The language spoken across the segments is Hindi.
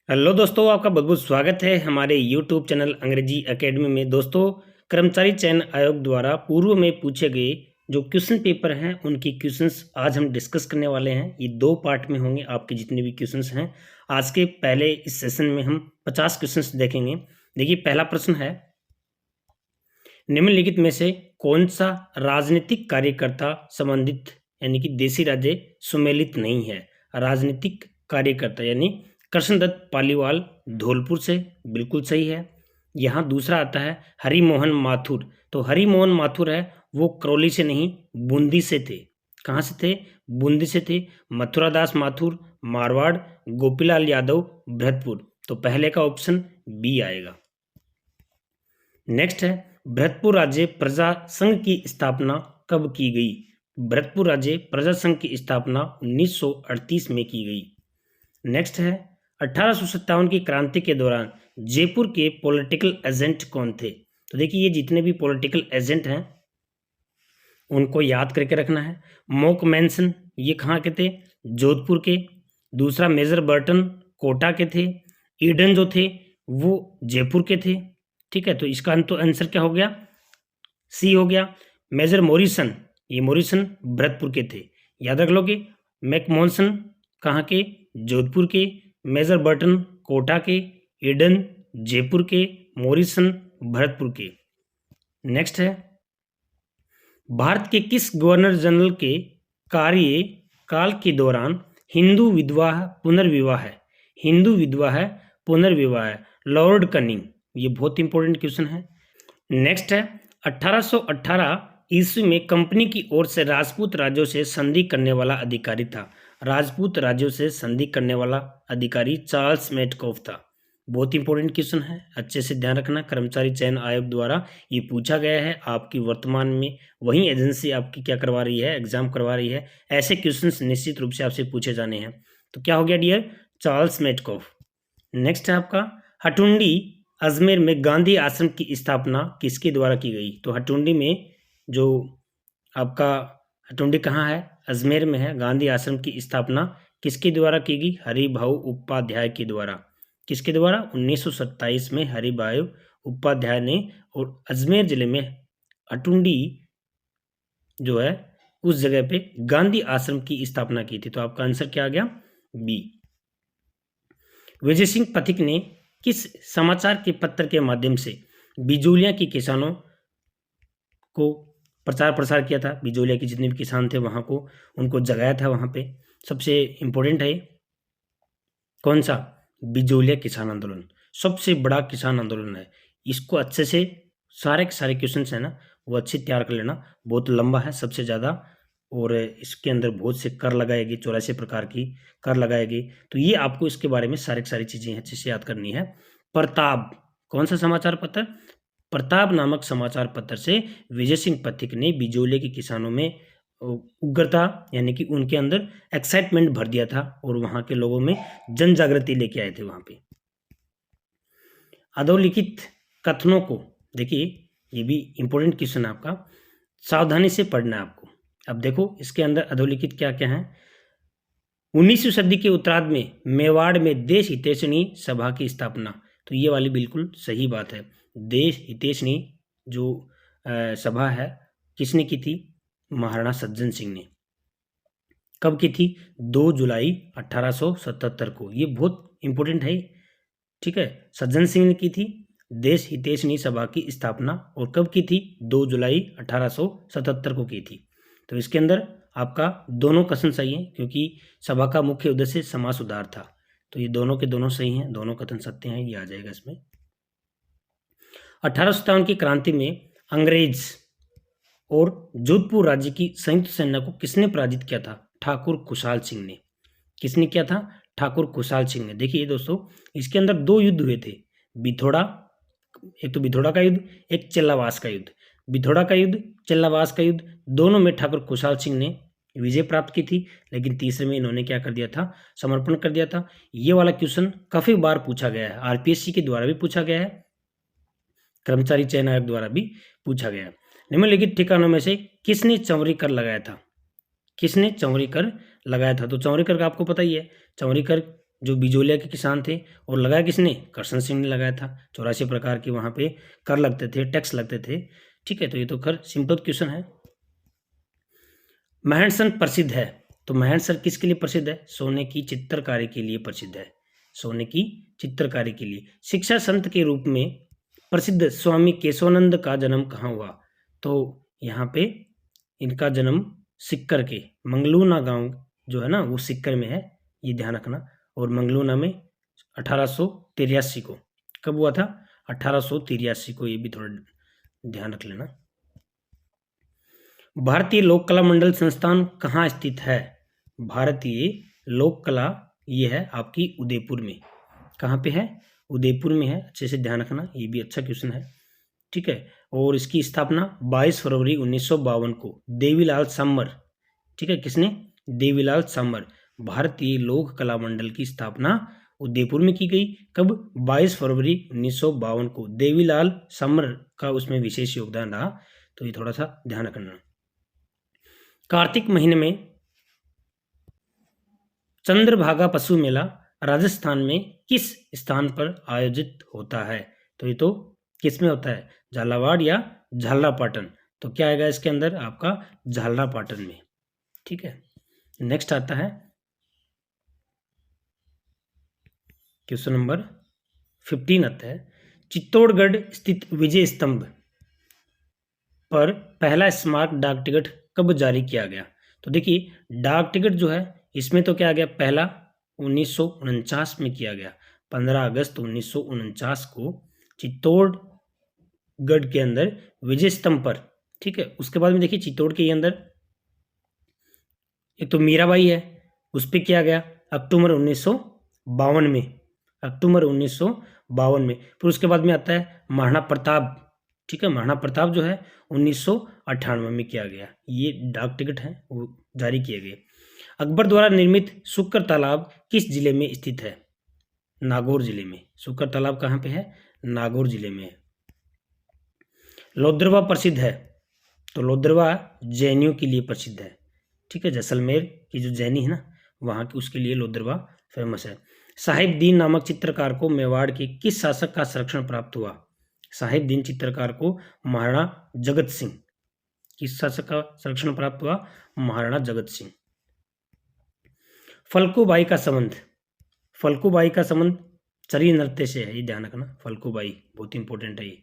हेलो दोस्तों, आपका बहुत बहुत स्वागत है हमारे यूट्यूब चैनल अंग्रेजी एकेडमी में। दोस्तों, कर्मचारी चयन आयोग द्वारा पूर्व में पूछे गए जो क्वेश्चन पेपर हैं उनकी क्वेश्चंस आज हम डिस्कस करने वाले हैं। ये दो पार्ट में होंगे आपके जितने भी क्वेश्चंस हैं। आज के पहले इस सेशन में हम 50 क्वेश्चंस देखेंगे। देखिए, पहला प्रश्न है, निम्नलिखित में से कौन सा राजनीतिक कार्यकर्ता संबंधित यानी कि देशी राज्य सुमेलित नहीं है। राजनीतिक कार्यकर्ता यानी कृष्णदत्त पालीवाल धौलपुर से, बिल्कुल सही है। यहाँ दूसरा आता है हरिमोहन माथुर। तो हरिमोहन माथुर है वो करौली से नहीं, बूंदी से थे। कहाँ से थे? बूंदी से थे। मथुरादास माथुर मारवाड़, गोपीलाल यादव भरतपुर। तो पहले का ऑप्शन बी आएगा। नेक्स्ट है, भरतपुर राज्य प्रजा संघ की स्थापना कब की गई? भरतपुर राज्य प्रजा संघ की स्थापना 1938 में की गई। नेक्स्ट है, 1857 की क्रांति के दौरान जयपुर के पॉलिटिकल एजेंट कौन थे? तो देखिए, ये जितने भी पॉलिटिकल एजेंट हैं उनको याद करके रखना है। मोक मैनसन ये कहाँ के थे? जोधपुर के। दूसरा मेजर बर्टन कोटा के थे। ईडन जो थे वो जयपुर के थे। ठीक है, तो इसका तो आंसर क्या हो गया? सी हो गया। मेजर मॉरिसन, ये मॉरिसन भरतपुर के थे, याद रख लोगे। मैकमोहनसन कहाँ के? जोधपुर के। मेजर बर्टन कोटा के। ईडन जयपुर के। मॉरिसन भरतपुर के। नेक्स्ट है, भारत के किस गवर्नर जनरल के कार्यकाल के दौरान हिंदू विधवा पुनर्विवाह है? हिंदू विधवा पुनर्विवाह है लॉर्ड कनिंग। ये बहुत इंपॉर्टेंट क्वेश्चन है। नेक्स्ट है, 1818 ईस्वी में कंपनी की ओर से राजपूत राज्यों से संधि करने वाला अधिकारी था। राजपूत राज्यों से संधि करने वाला अधिकारी चार्ल्स मेटकॉफ था। बहुत इंपॉर्टेंट क्वेश्चन है, अच्छे से ध्यान रखना। कर्मचारी चयन आयोग द्वारा ये पूछा गया है। आपकी वर्तमान में वही एजेंसी आपकी क्या करवा रही है? एग्जाम करवा रही है। ऐसे क्वेश्चंस निश्चित रूप से आपसे पूछे जाने हैं। तो क्या हो गया डियर? Charles Metcalfe. नेक्स्ट है आपका, हटुंडी अजमेर में गांधी आश्रम की स्थापना किसके द्वारा की गई? तो हटुंडी में जो आपका हटुंडी कहाँ है? अजमेर में है। गांधी आश्रम की स्थापना किसके द्वारा की गई? हरिभाऊ उपाध्याय के द्वारा। किसके द्वारा? 1927 में हरिभाऊ उपाध्याय ने, और अजमेर जिले में हटुंडी जो है उस जगह पे गांधी आश्रम की स्थापना की थी। तो आपका आंसर क्या आ गया? बी। विजय सिंह पथिक ने किस समाचार के पत्र के माध्यम से बिजोलिया के किसानों को प्रचार प्रसार किया था? बिजोलिया के जितने भी किसान थे वहां को उनको जगाया था वहां पे। सबसे इंपॉर्टेंट है कौन सा? बिजोलिया किसान आंदोलन सबसे बड़ा किसान आंदोलन है। इसको अच्छे से सारे के सारे क्वेश्चन है ना वो अच्छे तैयार कर लेना। बहुत लंबा है सबसे ज़्यादा, और इसके अंदर बहुत से कर लगाएगी, 84 प्रकार की कर लगाएगी। तो ये आपको इसके बारे में सारी चीज़ें अच्छे से याद करनी है। प्रताप, कौन सा समाचार पत्र? प्रताप नामक समाचार पत्र से विजय सिंह पथिक ने बिजोलिया के किसानों में उग्रता यानी कि उनके अंदर एक्साइटमेंट भर दिया था और वहां के लोगों में जन जागृति लेके आए थे वहां पे। अधोलिखित कथनों को देखिए, ये भी इंपॉर्टेंट क्वेश्चन है आपका, सावधानी से पढ़ना है आपको। अब देखो इसके अंदर अधोलिखित क्या क्या है। 19वीं सदी के उत्तरार्ध में मेवाड़ में देश हितैषणी सभा की स्थापना। तो ये वाली बिल्कुल सही बात है। देश हितैषणी जो सभा है किसने की थी? महाराणा सज्जन सिंह ने। कब की थी? 2 जुलाई 1877 को। ये बहुत इंपॉर्टेंट है। ठीक है, सज्जन सिंह ने की थी देश हितैषणी सभा की स्थापना, और कब की थी? 2 जुलाई 1877 को की थी। तो इसके अंदर आपका दोनों कथन सही है, क्योंकि सभा का मुख्य उद्देश्य समाज सुधार था। तो ये दोनों के दोनों सही हैं, दोनों कथन सत्य हैं, ये आ जाएगा इसमें। 1857 की क्रांति में अंग्रेज और जोधपुर राज्य की संयुक्त सेना को किसने पराजित किया था? ठाकुर खुशहाल सिंह ने। किसने किया था? ठाकुर खुशहाल सिंह ने। देखिए दोस्तों, इसके अंदर 2 युद्ध हुए थे। बिथोड़ा, एक तो बिथोड़ा का युद्ध, एक चेल्लावास का युद्ध। बिथोड़ा का युद्ध, चेल्लावास का युद्ध, दोनों में ठाकुर खुशहाल सिंह ने विजय प्राप्त की थी, लेकिन तीसरे में इन्होंने क्या कर दिया था? समर्पण कर दिया था। ये वाला क्वेश्चन काफी बार पूछा गया है, आरपीएससी के द्वारा भी पूछा गया है, कर्मचारी चयन आयोग द्वारा भी पूछा गया है। निम्नलिखित ठिकानों में से किसने चौरी कर लगाया था? किसने चौरी कर लगाया था? तो चौरी कर का आपको पता ही है, चौरी कर जो बिजोलिया के किसान थे, और लगाया किसने? करशन सिंह ने लगाया था। 84 प्रकार के वहाँ पे कर लगते थे, टैक्स लगते थे। ठीक है, तो ये तो खैर सिंपल क्वेश्चन है। महणसन प्रसिद्ध है, तो महणसर किसके लिए प्रसिद्ध है? सोने की चित्रकारी के लिए प्रसिद्ध है, सोने की चित्रकारी के लिए। शिक्षा संत के रूप में प्रसिद्ध स्वामी केशवानंद का जन्म कहाँ हुआ? तो यहाँ पे इनका जन्म सिक्कर के मंगलूना गांव जो है ना, वो सिक्कर में है, ये ध्यान रखना। और मंगलूना में 1883 को, कब हुआ था? 1883 को, ये भी थोड़ा ध्यान रख लेना। भारतीय लोक कला मंडल संस्थान कहाँ स्थित है? भारतीय लोक कला, ये है आपकी उदयपुर में। कहाँ पे है? उदयपुर में है, अच्छे से ध्यान रखना, ये भी अच्छा क्वेश्चन है। ठीक है, और इसकी स्थापना 22 फरवरी 1952 को देवीलाल सामर, ठीक है, किसने? देवीलाल सामर। भारतीय लोक कला मंडल की स्थापना उदयपुर में की गई, कब? 22 फरवरी 1952 को। देवीलाल सामर का उसमें विशेष योगदान रहा, तो ये थोड़ा सा ध्यान रखना। कार्तिक महीने में चंद्रभागा पशु मेला राजस्थान में किस स्थान पर आयोजित होता है? तो ये तो किस में होता है? झालावाड़ या झालरापाटन। तो क्या आएगा इसके अंदर आपका? झालरापाटन में। ठीक है, नेक्स्ट आता है क्वेश्चन नंबर 15 आता है, चित्तौड़गढ़ स्थित विजय स्तंभ पर पहला स्मारक डाक टिकट कब जारी किया गया? तो देखिए डाक टिकट जो है इसमें तो क्या आ गया? पहला 1949 में किया गया, 15 अगस्त 1949 को चित्तौड़गढ़ के अंदर विजय स्तंभ पर। ठीक है, उसके बाद में देखिए चित्तौड़ के अंदर एक तो मीराबाई है, उस पर किया गया अक्टूबर 1952 में, अक्टूबर 1952 में। फिर उसके बाद में आता है महाराणा प्रताप। ठीक है, महाराणा प्रताप जो है 1998 में किया गया। ये डाक टिकट है वो जारी किए गए। अकबर द्वारा निर्मित शुक्र तालाब किस जिले में स्थित है? नागौर जिले में। शुक्र तालाब कहाँ पे है? नागौर जिले में है। लोद्रवा प्रसिद्ध है, तो लोद्रवा जैनियों के लिए प्रसिद्ध है। ठीक है, जैसलमेर की जो जैनी है ना, वहाँ की, उसके लिए लोद्रवा फेमस है। साहिब दीन नामक चित्रकार को मेवाड़ के किस शासक का संरक्षण प्राप्त हुआ? साहिब दीन चित्रकार को महाराणा जगत सिंह, किस शासक का संरक्षण प्राप्त हुआ? महाराणा जगत सिंह। फल्गुबाई का संबंध, फल्गुबाई का संबंध चरी नृत्य से है, ये ध्यान रखना। फल्गुबाई बहुत इंपॉर्टेंट है ये।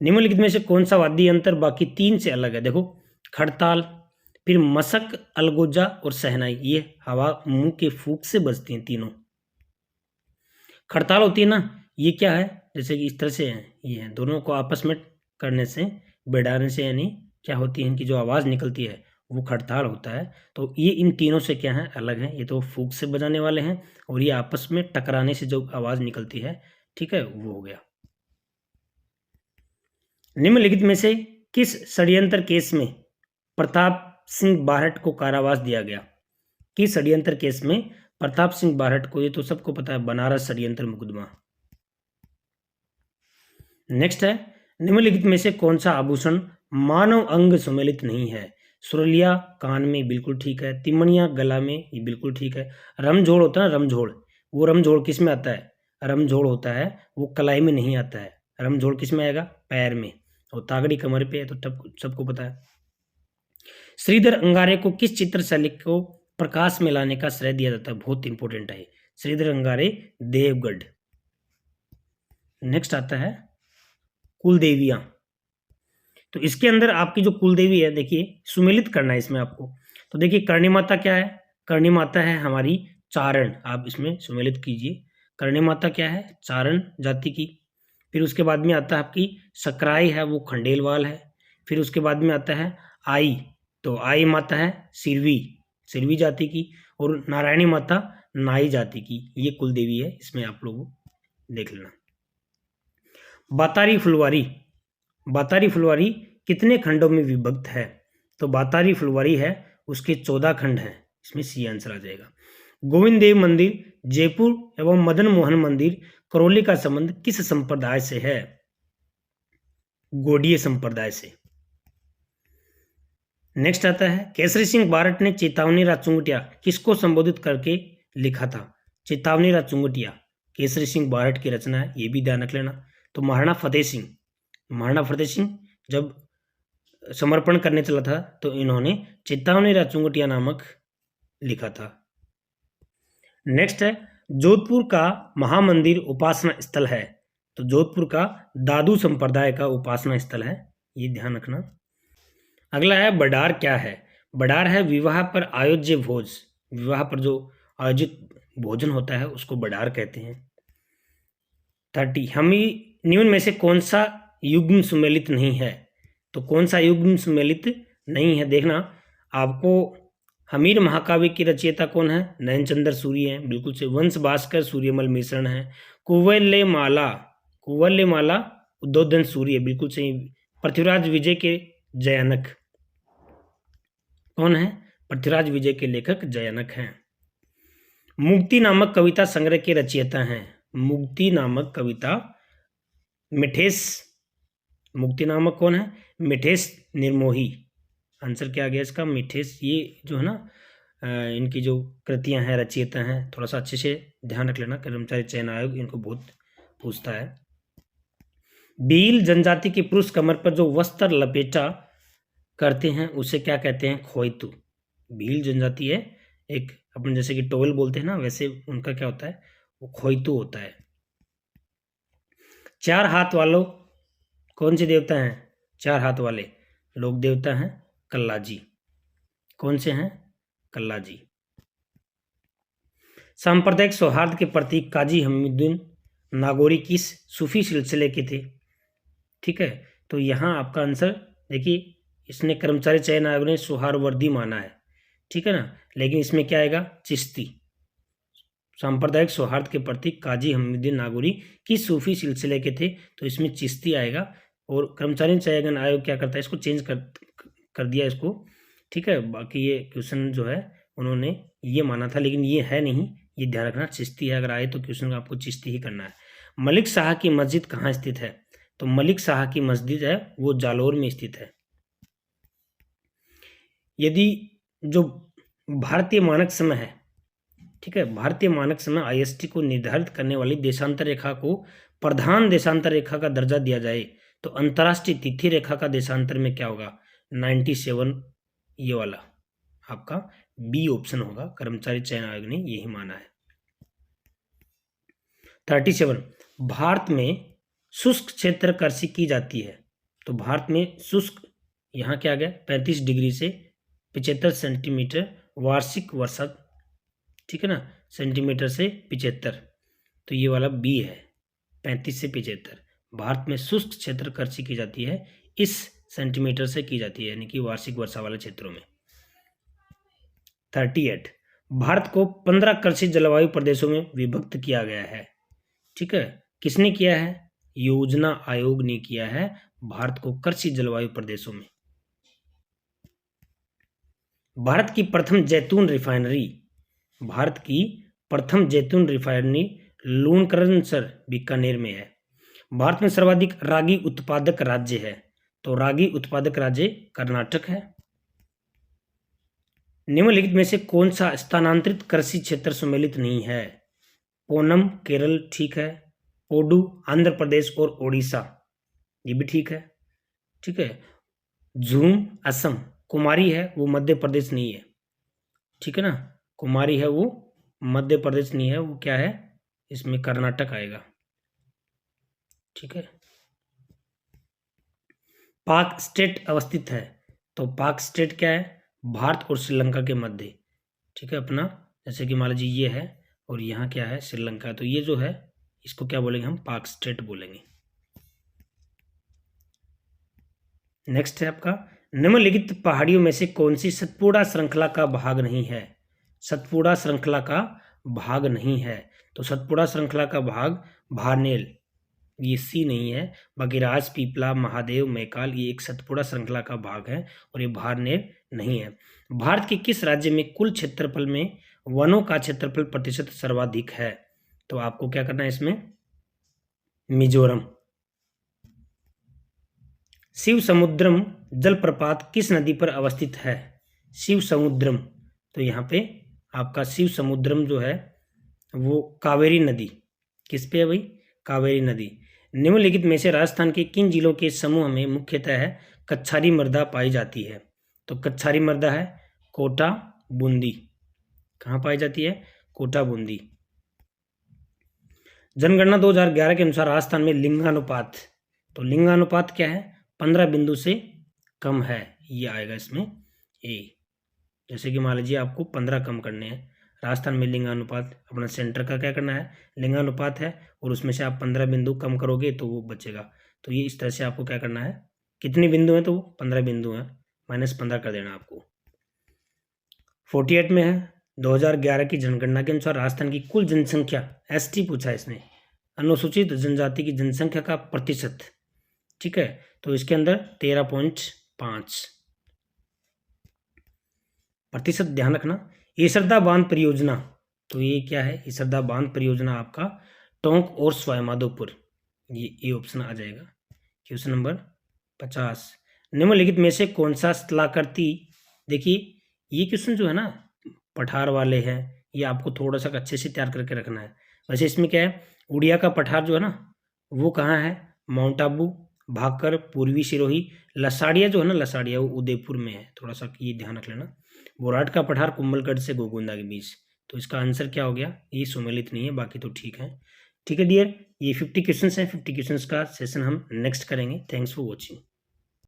निम्नलिखित में से कौन सा वाद्य यंत्र बाकी तीन से अलग है? देखो, खड़ताल, फिर मशक, अलगोजा और सहनाई, ये हवा मुंह के फूंक से बजती हैं तीनों। खड़ताल होती है ना, ये क्या है? जैसे कि इस तरह से है, ये है, दोनों को आपस में करने से, बेडाने से, यानी क्या होती है इनकी जो आवाज़ निकलती है वो खड़ताल होता है। तो ये इन तीनों से क्या है? अलग है। ये तो फूंक से बजाने वाले हैं, और ये आपस में टकराने से जो आवाज़ निकलती है, ठीक है, वो हो गया। निम्नलिखित में से किस षड्यंत्र केस में प्रताप सिंह बारहट को कारावास दिया गया? किस षड्यंत्र केस में प्रताप सिंह बारहट को? ये तो सबको पता है, बनारस षड्यंत्र मुकदमा। नेक्स्ट है, निम्नलिखित में से कौन सा आभूषण मानव अंग सुमेलित नहीं है? सुरलिया कान में, बिल्कुल ठीक है। तिमनिया गला में, ये बिल्कुल ठीक है। रमझोड़ होता है ना, रमझोड़, वो रमझोड़ किस में आता है? रमझोड़ होता है वो कलाई में नहीं आता है। रमझोड़ किस में आएगा? पैर में। और तागड़ी कमर पे है, तो तब सबको पता है। श्रीधर अंगारे को किस चित्र शैली को प्रकाश में लाने का श्रेय दिया जाता है? बहुत इंपॉर्टेंट है श्रीधर अंगारे, देवगढ़। नेक्स्ट आता है कुलदेवियां। तो इसके अंदर आपकी जो कुलदेवी है, देखिए सुमेलित करना है इसमें आपको। तो देखिए करणी माता क्या है? करणी माता है हमारी चारण, आप इसमें सुमेलित कीजिए। करणी माता क्या है? चारण जाति की। फिर उसके बाद में आता है आपकी सकराई है, वो खंडेलवाल है। फिर उसके बाद में आता है आई, तो आई माता है सिरवी, सिरवी जाति की। और नारायणी माता नाई जाति की। ये कुलदेवी है, इसमें आप लोग देख लेना। बातारी फुलवारी, बातारी फुलवारी कितने खंडों में विभक्त है? तो बातारी फुलवारी है उसके 14 खंड हैं, इसमें सी आंसर आ जाएगा। गोविंद देव मंदिर जयपुर एवं मदन मोहन मंदिर करौली का संबंध किस संप्रदाय से है? गोडीय संप्रदाय से। नेक्स्ट आता है केसरी सिंह बारट ने चेतावनी राचुंगटिया किसको संबोधित करके लिखा था? चेतावनी चुंगटिया केसरी सिंह बारठ की रचना है, ये भी ध्यान रख लेना। तो महाराणा फतेह सिंह जब समर्पण करने चला था तो इन्होंने चेतावनी चुंगटिया नामक लिखा था। नेक्स्ट है जोधपुर का महामंदिर उपासना स्थल है, तो जोधपुर का दादू संप्रदाय का उपासना स्थल है, ये ध्यान रखना। अगला है बडार क्या है? बडार है विवाह पर आयोज्य भोज, विवाह पर जो आयोजित भोजन होता है उसको बडार कहते हैं। 30 हम निम्न में से कौन सा युग्म सुमेलित नहीं है? तो कौन सा युग्म सुमेलित नहीं है देखना आपको। हमीर महाकाव्य की रचयिता कौन है? नयनचंद्र सूरी हैं, बिल्कुल से। वंश भास्कर सूर्यमल मिश्रण है। कुवल्यमाला उद्बोधन सूरी है, बिल्कुल सही। पृथ्वीराज विजय के जयानक कौन है? पृथ्वीराज विजय के लेखक जयानक हैं। मुक्ति नामक कविता संग्रह के रचयिता हैं। मुक्ति नामक कविता मुक्ति नामक कौन है? मिठेश निर्मोही। आंसर क्या आ गया इसका? मिठेश। ये जो है ना इनकी जो कृतियां हैं, रचयिता हैं, थोड़ा सा अच्छे से ध्यान रख लेना। कर्मचारी चयन आयोग इनको बहुत पूछता है। भील जनजाति के पुरुष कमर पर जो वस्त्र लपेटा करते हैं उसे क्या कहते हैं? खोइतू। भील जनजाति है एक, अपन जैसे कि टोवेल बोलते हैं ना, वैसे उनका क्या होता है? वो खोइतू होता है। 4 हाथ वालों कौन से देवता हैं? 4 हाथ वाले लोक देवता हैं कल्लाजी। कौन से हैं? कल्लाजी। सांप्रदायिक सौहार्द के प्रतीक काजी हमीदुद्दीन नागौरी किस सूफी सिलसिले के थे? ठीक है, तो यहाँ आपका आंसर देखिए, इसने कर्मचारी चयन आयोग ने सुहारवर्दी माना है, ठीक है ना, लेकिन इसमें क्या आएगा? चिश्ती। सांप्रदायिक सौहार्द के प्रतीक काजी हमीदुद्दीन नागौरी किस सूफी सिलसिले के थे? तो इसमें चिश्ती आएगा। और कर्मचारी चयन आयोग क्या करता है? इसको चेंज कर दिया इसको, ठीक है। बाकी ये क्वेश्चन जो है उन्होंने ये माना था, लेकिन ये है नहीं, ये ध्यान रखना। चिश्ती है, अगर आए तो क्वेश्चन आपको चिश्ती ही करना है। मलिक शाह की मस्जिद कहाँ स्थित है? तो मलिक शाह की मस्जिद है वो जालोर में स्थित है। यदि जो भारतीय मानक समय है, ठीक है, भारतीय मानक समय IST को निर्धारित करने वाली देशांतर रेखा को प्रधान देशांतर रेखा का दर्जा दिया जाए तो अंतर्राष्ट्रीय तिथि रेखा का देशांतर में क्या होगा? 97। ये वाला आपका बी ऑप्शन होगा। कर्मचारी चयन आयोग ने यही माना है। 37 भारत में शुष्क क्षेत्र कृषि की जाती है, तो भारत में शुष्क यहाँ क्या आ गया? 35 डिग्री से 75 सेंटीमीटर वार्षिक वर्षा, ठीक है ना, सेंटीमीटर से 75, तो ये वाला बी है, 35 से 75। भारत में शुष्क क्षेत्र कृषि की जाती है, इस सेंटीमीटर से की जाती है, यानी कि वार्षिक वर्षा वाले क्षेत्रों में। 38 भारत को 15 कृषि जलवायु प्रदेशों में विभक्त किया गया है, ठीक है। किसने किया है? योजना आयोग ने किया है भारत को कृषि जलवायु प्रदेशों में। भारत की प्रथम जैतून रिफाइनरी लूणकरणसर बीकानेर में है। भारत में सर्वाधिक रागी उत्पादक राज्य है, तो रागी उत्पादक राज्य कर्नाटक है। निम्नलिखित में से कौन सा स्थानांतरित कृषि क्षेत्र सम्मिलित नहीं है? ओनम केरल ठीक है, ओडू आंध्र प्रदेश और ओडिशा ये भी ठीक है, ठीक है। झूम असम, कुमारी है वो मध्य प्रदेश नहीं है, ठीक है ना, कुमारी है वो मध्य प्रदेश नहीं है, वो क्या है? इसमें कर्नाटक आएगा, ठीक है। पाक स्टेट अवस्थित है, तो पाक स्टेट क्या है? भारत और श्रीलंका के मध्य, ठीक है अपना, जैसे कि मान लीजिए ये है और यहाँ क्या है? श्रीलंका, तो ये जो है इसको क्या बोलेंगे हम? पाक स्टेट बोलेंगे। नेक्स्ट है आपका निम्नलिखित पहाड़ियों में से कौन सी सतपुड़ा श्रृंखला का भाग नहीं है? सतपुड़ा श्रृंखला का भाग नहीं है, तो सतपुड़ा श्रृंखला का भाग भारनेल, ये सी नहीं है। बाकी राज पीपला महादेव मैकाल ये एक सतपुड़ा श्रृंखला का भाग है और ये भारनेल नहीं है। भारत के किस राज्य में कुल क्षेत्रफल में वनों का क्षेत्रफल प्रतिशत सर्वाधिक है? तो आपको क्या करना है इसमें? मिजोरम। शिव समुद्रम जलप्रपात किस नदी पर अवस्थित है? शिव समुद्रम, तो यहाँ पे आपका शिव समुद्रम जो है वो कावेरी नदी किस पे है भाई? कावेरी नदी। निम्नलिखित में से राजस्थान के किन जिलों के समूह में मुख्यतः है कच्छारी मृदा पाई जाती है? तो कच्छारी मृदा है कोटा, बूंदी। कहाँ पाई जाती है? कोटा, बूंदी। जनगणना 2011 के अनुसार राजस्थान में लिंगानुपात, तो लिंगानुपात क्या है? 15 बिंदु से कम है, ये आएगा इसमें ए। जैसे कि मान लीजिए आपको 15 कम करने हैं, राजस्थान में लिंगानुपात अपना सेंटर का क्या करना है? लिंगानुपात है, और उसमें से आप 15 बिंदु कम करोगे तो वो बचेगा। तो ये इस तरह से आपको क्या करना है? कितने बिंदु हैं? तो 15 बिंदु हैं, -15 कर देना आपको। 48 में है 2011 की जनगणना के अनुसार राजस्थान की कुल जनसंख्या, एसटी पूछा है इसने, अनुसूचित जनजाति की जनसंख्या का प्रतिशत, ठीक है, तो इसके अंदर 13.5 प्रतिशत। ध्यान रखना। ईसरदा बांध परियोजना, तो ये क्या है? ईसरदा बांध परियोजना आपका टोंक और सवाईमाधोपुर, ये ऑप्शन आ जाएगा। क्वेश्चन नंबर 50, निम्नलिखित में से कौन सा स्थलाकृति, देखिए ये क्वेश्चन जो है ना पठार वाले हैं, ये आपको थोड़ा सा अच्छे से तैयार करके रखना है। वैसे इसमें क्या है, उड़िया का पठार जो है ना वो कहाँ है? माउंट आबू, भाकर, पूर्वी सिरोही। लसाड़िया जो है ना, लसाड़िया वो उदयपुर में है, थोड़ा सा ये ध्यान रख लेना। बोराट का पठार कुंभलगढ़ से गोगोंदा के बीच। तो इसका आंसर क्या हो गया? ये सुमेलित नहीं है, बाकी तो ठीक है। ठीक है डियर, ये 50 क्वेश्चन हैं। 50 क्वेश्चन का सेशन हम नेक्स्ट करेंगे। Thanks for watching.